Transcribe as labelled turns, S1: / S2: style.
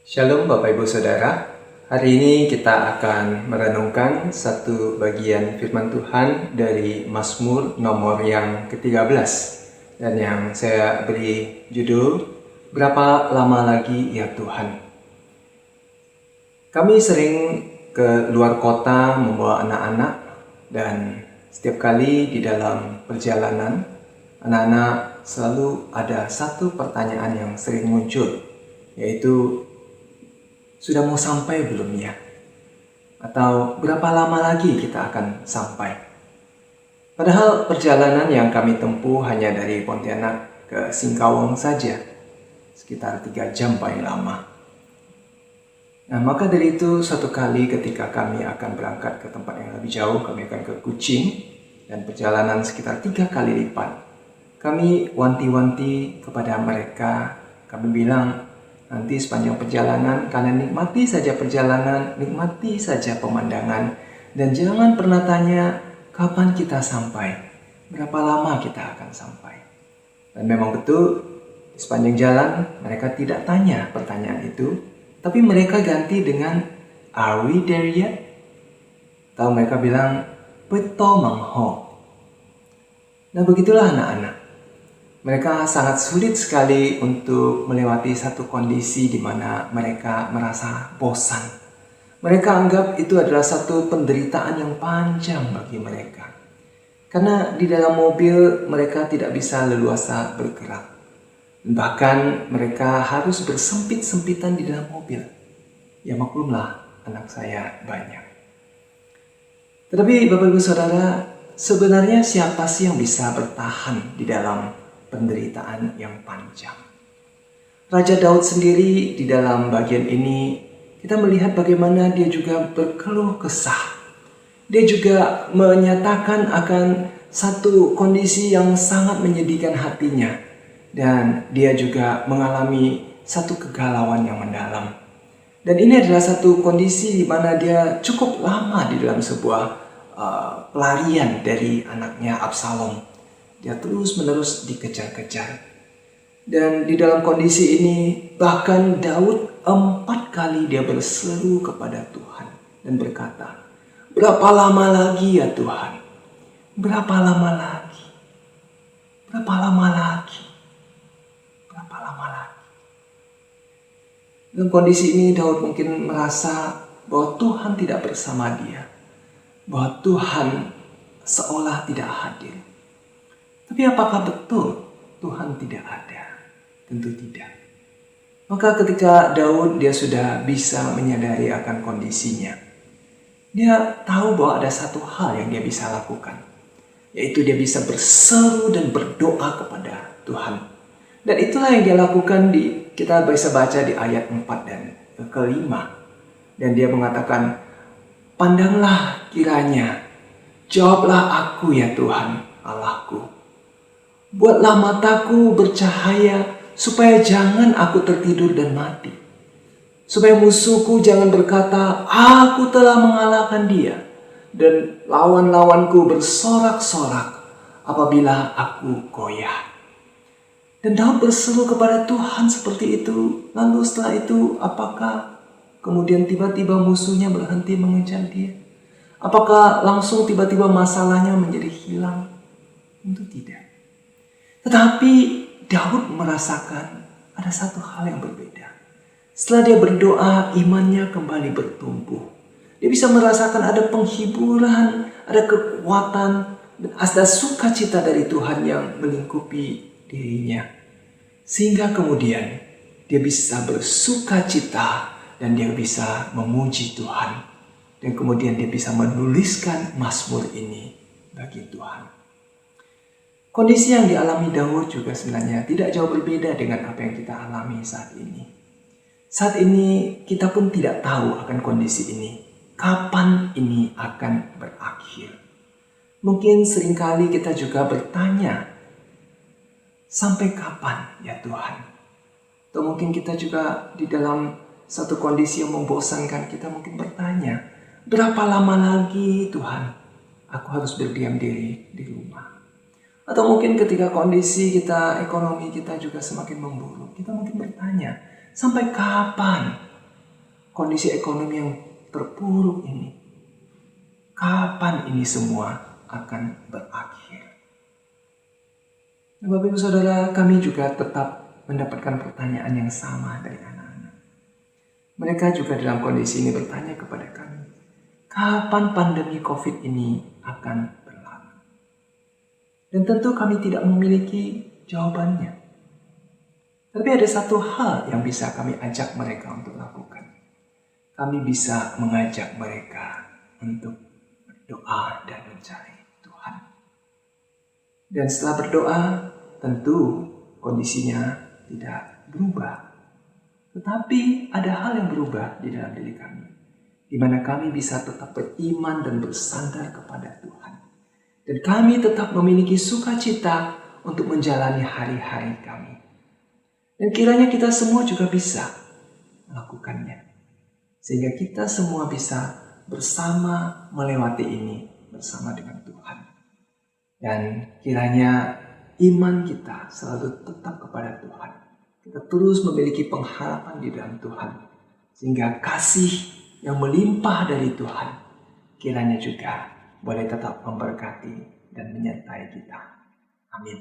S1: Shalom Bapak Ibu Saudara. Hari ini kita akan merenungkan satu bagian firman Tuhan dari Mazmur nomor yang ke-13. Dan yang saya beri judul, Berapa Lama Lagi Ya Tuhan. Kami sering ke luar kota membawa anak-anak, dan setiap kali di dalam perjalanan, anak-anak selalu ada satu pertanyaan yang sering muncul, yaitu sudah mau sampai belum ya? Atau berapa lama lagi kita akan sampai? Padahal perjalanan yang kami tempuh hanya dari Pontianak ke Singkawang saja, sekitar 3 jam paling lama. Nah, maka dari itu suatu kali ketika kami akan berangkat ke tempat yang lebih jauh, kami akan ke Kuching, dan perjalanan sekitar 3 kali lipat. Kami wanti-wanti kepada mereka, kami bilang, nanti sepanjang perjalanan, kalian nikmati saja perjalanan, nikmati saja pemandangan, dan jangan pernah tanya kapan kita sampai, berapa lama kita akan sampai. Dan memang betul, di sepanjang jalan mereka tidak tanya pertanyaan itu, tapi mereka ganti dengan "Are we there yet?" Atau mereka bilang "Beto mangho." Nah, begitulah anak-anak. Mereka sangat sulit sekali untuk melewati satu kondisi di mana mereka merasa bosan. Mereka anggap itu adalah satu penderitaan yang panjang bagi mereka. Karena di dalam mobil mereka tidak bisa leluasa bergerak. Bahkan mereka harus bersempit-sempitan di dalam mobil. Ya maklumlah, anak saya banyak. Tetapi Bapak Ibu Saudara, sebenarnya siapa sih yang bisa bertahan di dalam penderitaan yang panjang? Raja Daud sendiri di dalam bagian ini kita melihat bagaimana dia juga berkeluh kesah. Dia juga menyatakan akan satu kondisi yang sangat menyedihkan hatinya, dan dia juga mengalami satu kegalauan yang mendalam. Dan ini adalah satu kondisi di mana dia cukup lama di dalam sebuah pelarian dari anaknya Absalom. Dia terus-menerus dikejar-kejar. Dan di dalam kondisi ini bahkan Daud 4 kali dia berseru kepada Tuhan dan berkata, "Berapa lama lagi ya Tuhan? Berapa lama lagi? Berapa lama lagi? Berapa lama lagi?" Dalam kondisi ini Daud mungkin merasa bahwa Tuhan tidak bersama dia, bahwa Tuhan seolah tidak hadir. Tapi apakah betul Tuhan tidak ada? Tentu tidak. Maka ketika Daud dia sudah bisa menyadari akan kondisinya, dia tahu bahwa ada satu hal yang dia bisa lakukan, yaitu dia bisa berseru dan berdoa kepada Tuhan. Dan itulah yang dia lakukan kita bisa baca di ayat 4 dan ke-5. Dan dia mengatakan, "Pandanglah kiranya, jawablah aku ya Tuhan Allahku. Buatlah mataku bercahaya supaya jangan aku tertidur dan mati. Supaya musuhku jangan berkata, aku telah mengalahkan dia. Dan lawan-lawanku bersorak-sorak apabila aku goyah." Dan Daud berseru kepada Tuhan seperti itu. Lalu setelah itu apakah kemudian tiba-tiba musuhnya berhenti mengejar dia? Apakah langsung tiba-tiba masalahnya menjadi hilang? Tentu tidak. Tetapi Daud merasakan ada satu hal yang berbeda. Setelah dia berdoa, imannya kembali bertumbuh. Dia bisa merasakan ada penghiburan, ada kekuatan, dan ada sukacita dari Tuhan yang melingkupi dirinya. Sehingga kemudian dia bisa bersukacita dan dia bisa memuji Tuhan. Dan kemudian dia bisa menuliskan Mazmur ini bagi Tuhan. Kondisi yang dialami Daud juga sebenarnya tidak jauh berbeda dengan apa yang kita alami saat ini. Saat ini kita pun tidak tahu akan kondisi ini. Kapan ini akan berakhir? Mungkin seringkali kita juga bertanya, sampai kapan ya Tuhan? Atau mungkin kita juga di dalam satu kondisi yang membosankan, kita mungkin bertanya, berapa lama lagi Tuhan aku harus berdiam diri di rumah? Atau mungkin ketika kondisi kita, ekonomi kita juga semakin memburuk, kita mungkin bertanya, sampai kapan kondisi ekonomi yang terpuruk ini, kapan ini semua akan berakhir? Bapak Ibu Saudara, kami juga tetap mendapatkan pertanyaan yang sama dari anak-anak. Mereka juga dalam kondisi ini bertanya kepada kami, kapan pandemi COVID ini akan berlalu? Dan tentu kami tidak memiliki jawabannya. Tapi ada satu hal yang bisa kami ajak mereka untuk lakukan. Kami bisa mengajak mereka untuk berdoa dan mencari Tuhan. Dan setelah berdoa, tentu kondisinya tidak berubah. Tetapi ada hal yang berubah di dalam diri kami, di mana kami bisa tetap beriman dan bersandar kepada Tuhan. Dan kami tetap memiliki sukacita untuk menjalani hari-hari kami. Dan kiranya kita semua juga bisa melakukannya. Sehingga kita semua bisa bersama melewati ini bersama dengan Tuhan. Dan kiranya iman kita selalu tetap kepada Tuhan. Kita terus memiliki pengharapan di dalam Tuhan. Sehingga kasih yang melimpah dari Tuhan kiranya juga boleh tetap memberkati dan menyertai kita. Amin.